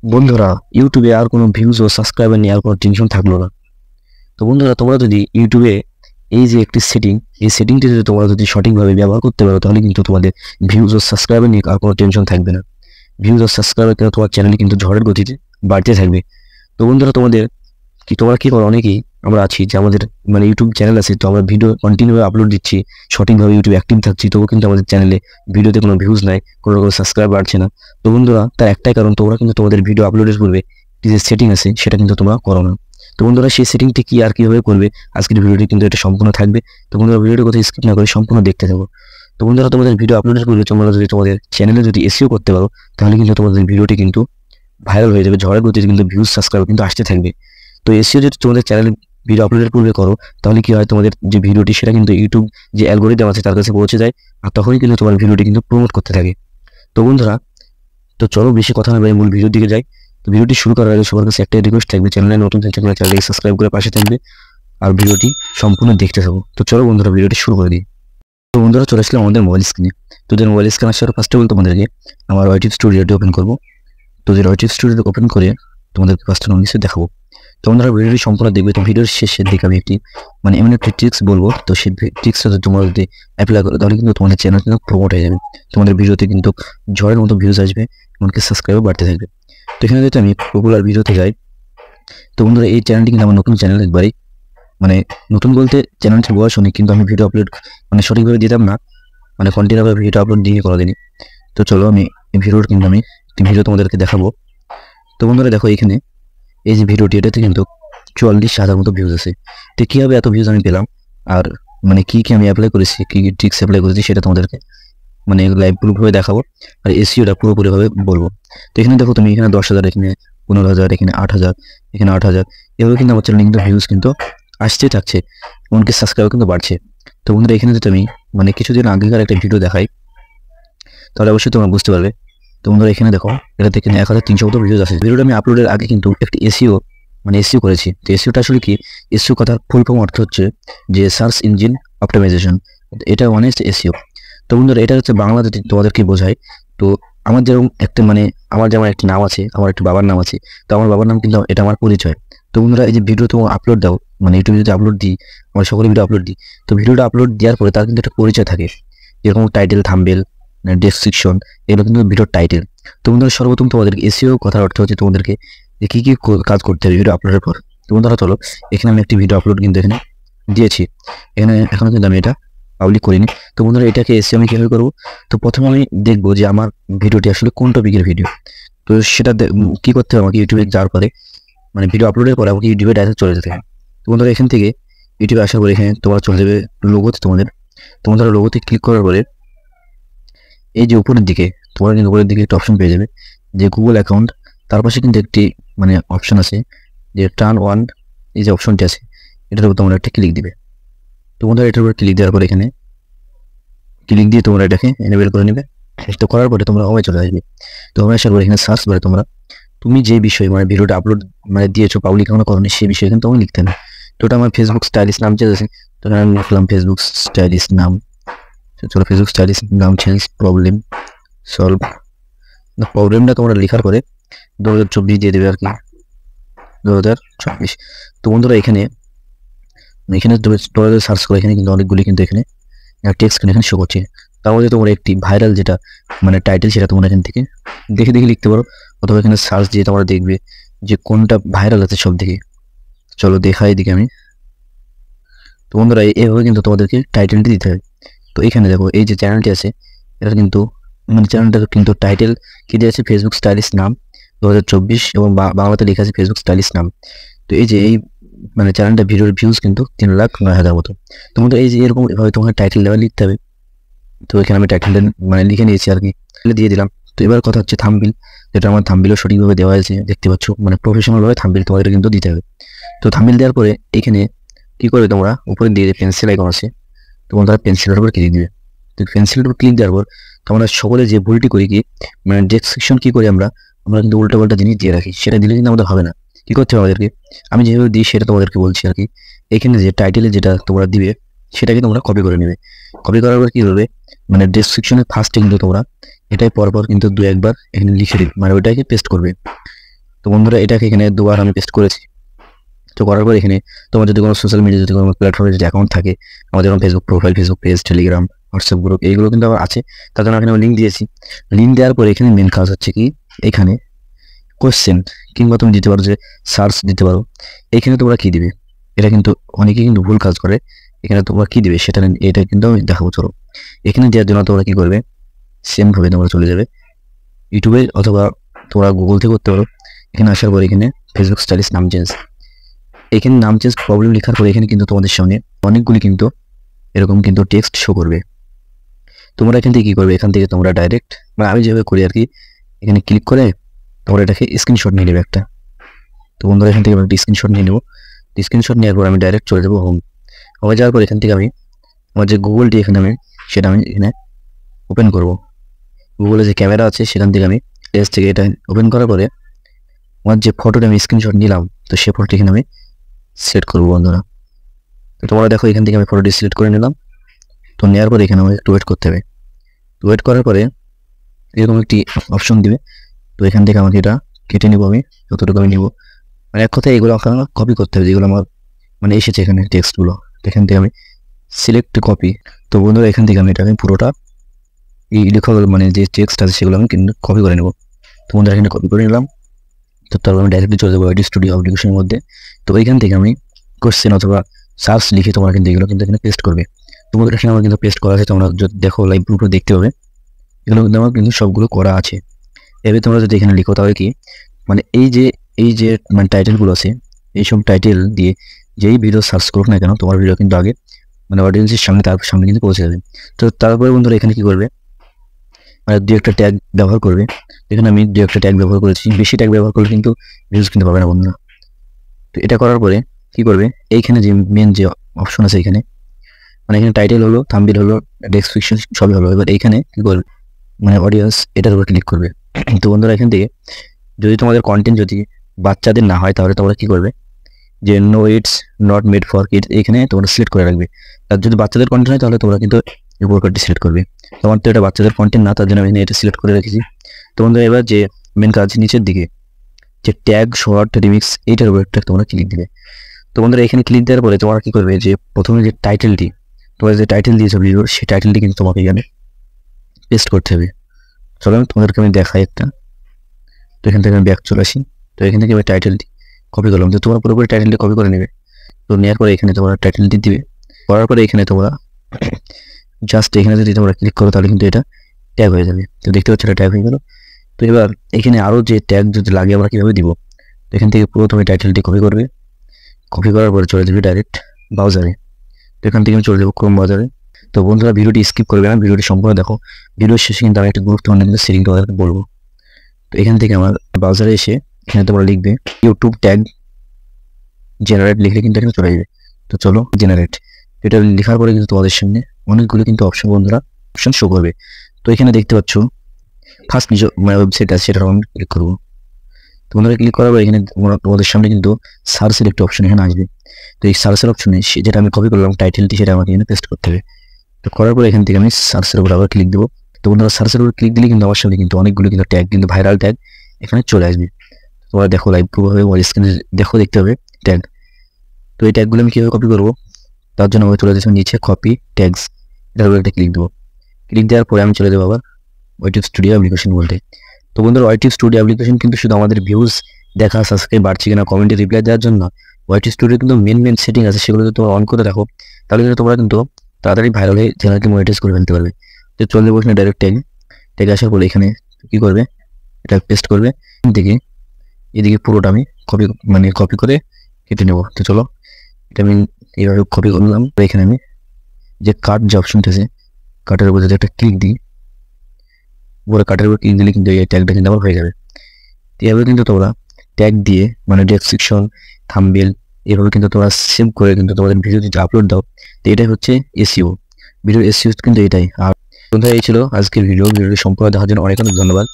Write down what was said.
বন্ধুরা, ইউটিউবে আর কোনো ভিউজ ও সাবস্ক্রাইবার নিয়ে আর কোনো টেনশন থাকলো না। তো বন্ধুরা, তোমরা যদি ইউটিউবে এই যে একটি সেটিং, এই সেটিংটি যদি তোমরা যদি সঠিকভাবে ব্যবহার করতে পারো, তাহলে কিন্তু তোমাদের ভিউজ ও সাবস্ক্রাইবার নিয়ে আর কোনো টেনশন থাকবে না। ভিউজ ও সাবস্ক্রাইবার কিন্তু তোমার চ্যানেলে কিন্তু ঝড়ের গতিতে বাড়তে থাকবে। তো বন্ধুরা, তোমরা কি করো, অনেকেই আমরা আছি যে আমাদের ইউটিউব চ্যানেল আছে, তো আমরা ভিডিও কন্টিনিউ আপলোড দিচ্ছি, সঠিকভাবে ইউটিউব অ্যাক্টিভ থাকছি, তবুও কিন্তু আমাদের চ্যানেলে ভিডিওতে কোনো ভিউজ নাই, কোনো রকম সাবস্ক্রাইব বাড়ছে না। তো বন্ধুরা, তার একটাই কারণ, তোমরা কিন্তু তোমাদের ভিডিও আপলোডের পূর্বে যে সেটিং আছে সেটা কিন্তু তোমরা করো না। তো বন্ধুরা, সেই সেটিংটি কি আর কিভাবে করবে, আজকের ভিডিওটি কিন্তু এটা সম্পূর্ণ থাকবে। তো বন্ধুরা, ভিডিওটি কথা স্কিপ না করে সম্পূর্ণ দেখতে থাকো। তো বন্ধুরা, তোমাদের ভিডিও আপলোডের পূর্বে তোমরা যদি তোমাদের চ্যানেলে যদি এসইও করতে পারো, তাহলে কিন্তু তোমাদের ভিডিওটি কিন্তু ভাইরাল হয়ে যাবে, ঝড়ের গতিতে কিন্তু ভিউজ সাবস্ক্রাইব কিন্তু আসতে থাকবে। তো এসইও যদি তোমাদের চ্যানেলে ভিডিও আপলোডের পূর্বে করো, তাহলে কি হয়, তোমাদের যে ভিডিওটি সেটা কিন্তু ইউটিউব যে অ্যালগোরিদম আছে তার কাছে পৌঁছে যায়, আর তখনই কিন্তু তোমার ভিডিওটি কিন্তু প্রমোট করতে থাকে। তো বন্ধুরা, চলো বেশি কথা না বলে মূল ভিডিওর দিকে যাই। তো ভিডিওটি শুরু করার আগে সবার কাছে একটাই রিকোয়েস্ট থাকবে, চ্যানেলে নতুন থাকলে চ্যানেলটিকে সাবস্ক্রাইব করে পাশে থাকবে আর ভিডিওটি সম্পূর্ণ দেখতে থাকো। তো চলো বন্ধুরা, ভিডিওটি শুরু করে দিই। তো বন্ধুরা, চলে আসলাম আমাদের মোবাইল স্ক্রিনে। তো যে মোবাইল স্ক্রিন আসার ফার্স্ট অফ অল তোমাদেরকে আমার ইউটিউব স্টুডিওটি ওপেন করবো। তো যে ইউটিউব স্টুডিওটি ওপেন করে তোমাদেরকে ফার্স্ট অন্য কিছু দেখাবো। তো বন্ধুরা, ভিডিওটি সম্পূর্ণ দেখবে। তো ভিডিওর শেষের দিকে আমি একটি এমন একটি ট্রিক্স বলবো, তো সেই ট্রিক্সটা যদি তোমরা যদি অ্যাপ্লাই করো, তাহলে কিন্তু তোমাদের চ্যানেল কিন্তু প্রমোট হয়ে যাবে, তোমাদের ভিডিওতে কিন্তু ঝড়ের মতো ভিউজ আসবে, এমনকি সাবস্ক্রাইবার বাড়তে থাকবে। তো এখানে যদি আমি পপুলার ভিডিওতে যাই, তো বন্ধুরা, এই চ্যানেলটি কিন্তু আমার নতুন চ্যানেল, একবারই নতুন বলতে চ্যানেলটির বয়স অনেক, কিন্তু আমি ভিডিও আপলোড সঠিকভাবে দিতাম না, কন্টিনিউভাবে ভিডিও আপলোড দিয়ে করা দিইনি। তো চলো আমি এই ভিডিওর কিন্তু আমি একটি ভিডিও তোমাদেরকে দেখাবো। তো বন্ধুরা দেখো, এখানে এই যে ভিডিওটি, এটাতে কিন্তু 44,000 মতো ভিউজ আছে। তো কীভাবে এত ভিউজ আমি পেলাম, আর কি কি আমি অ্যাপ্লাই করেছি, কি কি ট্রিক্স অ্যাপ্লাই করেছি, সেটা তোমাদেরকে লাইভ প্রুফভাবে দেখাবো, আর এসইওটা পুরোপুরিভাবে বলবো। তো এখানে দেখো তুমি, এখানে 10,000, এখানে 15,000, এখানে 8,000, এখানে 8,000, এভাবে কিন্তু আমার চ্যানেলে কিন্তু ভিউজ কিন্তু আসতেই থাকছে, এমনকি সাবস্ক্রাইবার কিন্তু বাড়ছে। তো বন্ধুরা, এখানে যদি আমি কিছুদিন আগেকার একটা ভিডিও দেখাই, তাহলে অবশ্যই তোমরা বুঝতে পারবে। তো বন্ধুরা, এখানে দেখো, এটাতে এখানে 1,300 মতো ভিউজ আছে। ভিডিওটা আমি আপলোডের আগে কিন্তু একটি এসইও এসইও করেছি। তো এসইওটা আসলে কি, এসইও কথার ফুল ফর্ম অর্থ হচ্ছে যে সার্চ ইঞ্জিন অপটিমাইজেশন, এটা অনেস্ট এসইও। তো বন্ধুরা, এটা হচ্ছে বাংলাতে তোমাদেরকে বোঝায়। তো আমার যেরকম একটা আমার যেমন একটি নাম আছে, আমার একটি বাবার নাম আছে, তো আমার বাবার নাম কিন্তু এটা আমার পরিচয়। তো বন্ধুরা, এই যে ভিডিও তোমার আপলোড দাও, ইউটিউবে যদি আপলোড দিই, আমরা সকলে ভিডিও আপলোড দিই, তো ভিডিওটা আপলোড দেওয়ার পরে তার কিন্তু একটা পরিচয় থাকে, যেরকম টাইটেল, থাম্বনেল, ডেসক্রিপশন, এগুলো কিন্তু ভিডিওর টাইটেল। তো বন্ধুরা, সর্বপ্রথম তোমাদেরকে এসইও কথার অর্থ হচ্ছে তোমাদেরকে যে কী কী কাজ করতে হবে ভিডিও আপলোডের পর। তো বন্ধুরা চলো, এখানে আমি একটি ভিডিও আপলোড কিন্তু এখানে দিয়েছি, এখানে এখনো কিন্তু আমি এটা পাবলিক করিনি। তো বন্ধুরা, এটাকে এসে আমি কীভাবে করবো, তো প্রথমে আমি দেখবো যে আমার ভিডিওটি আসলে কোন টপিকের ভিডিও। তো সেটা কী করতে হবে, আমাকে ইউটিউবে যাওয়ার পরে ভিডিও আপলোডের পরে আমাকে ইউটিউবে ডাইরেক্ট চলে যেতে হবে। তো বন্ধুরা, এখান থেকে ইউটিউবে আসার পরে এখানে তোমরা চলে যাবে লোগোতে, তোমাদের লোগোতে ক্লিক করার পরে এই যে উপরের দিকে তোমরা কিন্তু উপরের দিকে একটা অপশন পেয়ে যাবে যে গুগল অ্যাকাউন্ট, তার পাশে কিন্তু একটি অপশন আছে যে টার্ন অন, এই যে অপশনটি আছে, এটার উপর তোমরা একটা ক্লিক দিবে। তো বন্ধুরা, এটার উপর ক্লিক দেওয়ার পরে এখানে ক্লিক দিয়ে তোমরা এটাকে এনেবল করে নেবে। তো করার পরে তোমরা হোমে চলে আসবে। তো হোমে আসার পরে এখানে সার্চ বারে তুমি যে বিষয় ভিডিওটা আপলোড দিয়েছো, পাবলিক এখনো করনি, সেই বিষয়ে কিন্তু তুমি লিখতে হবে। তো ওটা আমার ফেসবুক স্টাইলিশ নাম চেয়েছে, তো আমি লিখলাম ফেসবুক স্টাইলিশ নাম। চলো, ফেসবুক স্টাইলিশ নাম চেঞ্জ, প্রবলেম সলভ। প্রবলেমটা তোমরা লেখার পরে 2024 দিয়ে দেবে আর কি, 2024। তো বন্ধুরা, এখানে সার্চ করে এখানে কিন্তু অনেকগুলি কিন্তু এখানে টেক্সট এখানে শো করছে। তার মধ্যে তোমরা একটি ভাইরাল যেটা টাইটেল, সেটা তোমরা এখান থেকে দেখে দেখে লিখতে পারো, অথবা এখানে সার্চ দিয়ে তোমরা দেখবে যে কোনটা ভাইরাল আছে সব দিকে। চলো দেখাই দিকে আমি। তো বন্ধুরা, এইভাবে কিন্তু তোমাদেরকে টাইটেলটি দিতে হবে। তো এখানে দেখো, এই যে চ্যানেলটি আছে, এটা কিন্তু চ্যানেলটার কিন্তু টাইটেল কি দিয়েছে, ফেসবুক স্টাইলিশ নাম 2024, এবং বাংলাতে লেখা আছে ফেসবুক স্টাইলিশ নাম। তো এই যে এই চ্যানেলটা ভিডিওর ভিউজ কিন্তু 3,09,000 মতো। তোমাদের এই যে এরকম এভাবে তোমাকে টাইটেল লেভেল লিখতে হবে। তো এখানে আমি টাইটেলটা লিখে নিয়েছি আর কি, দিয়ে দিলাম। তো এবার কথা হচ্ছে থাম্বনেল, যেটা আমার থাম্বনেলও সঠিকভাবে দেওয়া আছে, দেখতে পাচ্ছ, প্রফেশনালভাবে থাম্বনেল তোমাদের কিন্তু দিতে হবে। তো থাম্বনেল দেওয়ার পরে এখানে কি করবে, তোমরা উপরে দিয়ে পেন্সিল আইকন আছে, তোমরা পেন্সিলের উপর ক্লিক দিবে। তো পেন্সিলের উপর ক্লিক দেওয়ার পর আমরা সকলে যে ভুলটি করি কি, ডেসক্রিপশন কি করি, আমরা কিন্তু উল্টোপাল্টা জিনিস দিয়ে রাখি, সেটা দিলে কিন্তু আমাদের হবে না। কি করতে হবে আমাদেরকে, আমি যেভাবে দিই সেটা তোমাদেরকে বলছি আর কি। এখানে যে টাইটেলে যেটা তোমরা দিবে, সেটাকে তোমরা কপি করে নেবে। কপি করার পর কি হবে, ডেসক্রিপশনের ফার্স্টে কিন্তু তোমরা এটাই পরপর কিন্তু 2-1 বার এখানে লিখে দিবে, ওইটাকে পেস্ট করবে। তো বন্ধুরা এটাকে এখানে দুবার আমি পেস্ট করেছি। তো করার পর এখানে তোমার যদি কোনো সোশ্যাল মিডিয়া যদি কোনো প্ল্যাটফর্মে যদি অ্যাকাউন্ট থাকে, আমাদের যেমন Facebook profile, Facebook page, Telegram, WhatsApp group, এইগুলো কিন্তু আবার আছে। তার জন্য এখানে লিঙ্ক দিয়েছি। লিঙ্ক দেওয়ার পরে এখানে মেন কাজ হচ্ছে কি, এখানে কোশ্চেন কিংবা তুমি দিতে পারো যে সার্চ দিতে পারো। এখানে তোমরা কি দিবে, এটা কিন্তু অনেকেই কিন্তু ভুল কাজ করে। এখানে তোমরা কি দিবে সেটা এটা কিন্তু আমি দেখাবো। চলো এখানে দেওয়ার জন্য তোমরা কি করবে, সেম ভাবে তোমরা চলে যাবে ইউটিউবে অথবা তোমরা গুগল থেকে করতে পারো। এখানে আসার পরে এখানে ফেসবুক স্টাইলিশ নাম চেঞ্জ, এখানে নাম চেঞ্জ প্রবলেম লেখার পরে এখানে কিন্তু তোমাদের সামনে অনেকগুলি কিন্তু এরকম কিন্তু টেক্সট শো করবে। তোমরা এখান থেকে কি করবে, এখান থেকে তোমরা ডাইরেক্ট মানে আমি যেভাবে করি আর কি, এখানে ক্লিক করে তোমরা এটাকে স্ক্রিনশট নিয়ে নেবে একটা। তো বন্ধুরা এখান থেকে একটা স্ক্রিনশট নিয়ে নেবো। স্ক্রিনশট নেওয়ার পর আমি ডাইরেক্ট চলে যাবো হোম। হয়ে যাওয়ার পর এখান থেকে আমি আমার যে গুগলটি এখানে আমি সেটা আমি এখানে ওপেন করব। গুগলে যে ক্যামেরা আছে সেখান থেকে আমি পেজ থেকে এটা ওপেন করার পরে আমার যে ফটোটা আমি স্ক্রিনশট নিলাম, তো সেই ফটোটি এখানে আমি সিলেক্ট করবো বন্ধুরা। তো তোমরা দেখো এখান থেকে আমি ফটোটি সিলেক্ট করে নিলাম। তো নেওয়ার পরে এখানে আমাকে একটু ওয়েট করতে হবে। ওয়েট করার পরে এরকম একটি অপশন দিবে। তো এখান থেকে আমাকে এটা কেটে নিব, আমি যতটুকু আমি নিব। মানে এক কথায় এগুলো আপনার কপি করতে হবে, যেগুলো আমার মানে এসেছে এখানে টেক্সটগুলো। এখান থেকে আমি সিলেক্ট কপি। তো বন্ধুরা এখান থেকে আমি এটাকে পুরোটা এই লেখাগুলো মানে যে টেক্সট আছে সেগুলো আমি কিন্তু কপি করে নেব। তো বন্ধুরা এখানে কপি করে নিলাম। তো তারপর আমি ডাইরেক্টলি চলে যাবো ওয়াইটি স্টুডিও অ্যাপ্লিকেশনের মধ্যে। তো এইখান থেকে আমি কোশ্চেন অথবা সার্চ লিখে তোমরা কিন্তু এগুলো কিন্তু এখানে পেস্ট করবে। তোমাদের এখানে আমার কিন্তু পেস্ট করা আছে, তোমরা যদি দেখো লাইভ গ্রুপে দেখতে পাবে এগুলো কিন্তু আমার কিন্তু সবগুলো করা আছে। এবার তোমরা যদি এখানে লিখো তাহলে কি মানে এই যে মানে টাইটেলগুলো আছে, এইসব টাইটেল দিয়ে যেই ভিডিও সার্চ করুক না কেন তোমার ভিডিও কিন্তু আগে মানে অডিয়েন্সের সামনে তার সামনে কিন্তু পৌঁছে যাবে। তো তারপরে বন্ধুরা এখানে কি করবে, মানে দু একটা ট্যাগ ব্যবহার করবে। এখানে আমি দু একটা ট্যাগ ব্যবহার করেছি, বেশি ট্যাগ ব্যবহার করলে কিন্তু ভিউজ কিন্তু পাবে না বন্ধুরা। তো এটা করার পরে কি করবে, এইখানে যে মেন যে অপশন আছে এখানে মানে এখানে টাইটেল হলো, থাম্বনেল হলো, ডেসক্রিপশন সবই হলো। এবার এইখানে কি করবে মানে অডিয়েন্স, এটার উপর ক্লিক করবে। তো বন্ধুরা এখান থেকে যদি তোমাদের কন্টেন্ট যদি বাচ্চাদের না হয় তাহলে তোমরা কি করবে যে no it's not made for kids, এখানে তোমরা সিলেক্ট করে রাখবে। আর যদি বাচ্চাদের কন্টেন্ট হয় তাহলে তোমরা কিন্তু এই বোরকারটি সিলেক্ট করবে। তোমার তো এটা বাচ্চাদের কন্টেন্ট না, তার জন্য আমি এটা সিলেক্ট করে রেখেছি। তো বন্ধুরা এবার যে মেন কাজ নিচের দিকে যে ট্যাগ শর্ট রিমিক্স, এইটার উপর একটা তোমরা ক্লিক দিবে। তো বন্ধুরা এখানে ক্লিক দেওয়ার পরে তোমরা কি করবে যে প্রথমে যে টাইটেলটি তোমরা যে টাইটেল দিয়েছো ভিডিওর, সেই টাইটেলটি কিন্তু তোমাকে এখানে পেস্ট করতে হবে। চলো তোমাদেরকে আমি দেখাই একটা। তো এখান থেকে আমি ব্যাক চলে আসি। তো এখান থেকে আমি টাইটেলটি কপি করলাম। তো তোমরা পুরোপুরি টাইটেলটি কপি করে নেবে। তো নেওয়ার পরে এখানে তোমরা টাইটেলটি দিবে। করার পরে এখানে তোমরা জাস্ট এখানে যদি তোমরা ক্লিক করো তাহলে কিন্তু এটা ট্যাগ হয়ে যাবে। তো দেখতে পাচ্ছ এটা ট্যাগ হয়ে গেল। তো এবার এখানে আরও যে ট্যাগ যদি লাগে আমরা কীভাবে দিব, তো এখান থেকে পুরো তুমি টাইটেলটি কপি করবে। কপি করার পরে চলে যাবে ডাইরেক্ট ব্রাউজারে। তো এখান থেকে আমি চলে যাবো ক্রোম ব্রাউজারে। তো বন্ধুরা ভিডিওটি স্কিপ করবে না, ভিডিওটি সম্পূর্ণ দেখো। ভিডিওর শেষে কিন্তু আমি একটা গুরুত্বপূর্ণ কিন্তু সেটিং তোমাদেরকে বলবো। তো এখান থেকে আমার ব্রাউজারে এসে এখানে তোমরা লিখবে ইউটিউব ট্যাগ জেনারেট, লিখলে কিন্তু এখানে চলে যাবে। তো চলো জেনারেট, এটা লেখার পরে কিন্তু তোমাদের সামনে অনেকগুলো কিন্তু অপশন বন্ধুরা অপশন শো করবে। তো এখানে দেখতে পাচ্ছ ফার্স্ট যে ওয়েবসাইট আছে সেটার আমি ক্লিক করবো। তোমরা ক্লিক করার পর এখানে তোমাদের সামনে কিন্তু সার্চের একটা অপশন এখানে আসবে। তো এই সার্চের অপশনে যেটা আমি কপি করলাম টাইটেলটি, সেটা আমাকে এখানে পেস্ট করতে হবে। তো করার পর এখান থেকে আমি সার্চের উপর আবার ক্লিক দেবো। তো বন্ধুরা সার্চের উপর ক্লিক দিলে কিন্তু আমার সামনে কিন্তু অনেকগুলো কিন্তু ট্যাগ কিন্তু ভাইরাল ট্যাগ এখানে চলে আসবে। তোমরা দেখো লাইভ প্রভাবে স্ক্রিনে দেখো দেখতে হবে ট্যাগ। তো এই ট্যাগগুলো আমি কীভাবে কপি করবো, তার জন্য আমি চলে যাচ্ছি নিচে কপি ট্যাগস, এটার উপর একটা ক্লিক দেবো। ক্লিক দেওয়ার পরে আমি চলে যাবো আবার ইউটিউব স্টুডিও অ্যাপ্লিকেশন বলতে। তো বন্ধুরা ইউটিউব স্টুডিও অ্যাপ্লিকেশন কিন্তু শুধু আমাদের ভিউজ দেখা, সাবস্ক্রাইব বাড়ছে কিনা, কমেন্টে রিপ্লাই দেওয়ার জন্য। ইউটিউব স্টুডিও কিন্তু মেন সেটিং আছে, সেগুলো যদি তোমরা অন করে রাখো তাহলে কিন্তু তোমরা কিন্তু তাড়াতাড়ি ভাইরাল হয়ে চ্যানেলকে মনিটাইজ করে ফেলতে পারবে। তো চলে যাবো এখানে ডাইরেক্ট ট্যাগে আসার পরে এখানে কী করবে, এটা পেস্ট করবে। এদিকে পুরোটা আমি কপি করে কেটে নেবো। তো চলো এটা আমি এইভাবে কপি করলাম। এখানে আমি যে কাট যে অপশনটা আছে, কাটের উপর যদি একটা ক্লিক দিই, পুরো কাটের উপর ক্লিক দিলে কিন্তু এই ট্যাগটা কিন্তু আবার হয়ে যাবে। এভাবে কিন্তু তোমরা ট্যাগ দিয়ে মানে ডেসক্রিপশন, থাম্বনেল এভাবে কিন্তু তোমরা সেভ করে কিন্তু তোমাদের ভিডিও যদি আপলোড দাও, তো এটাই হচ্ছে এসইও। ভিডিওর এসইও কিন্তু এটাই। আর বন্ধুরা এই ছিল আজকের ভিডিওটি সম্পূর্ণ দেখার জন্য অনেক অনেক ধন্যবাদ।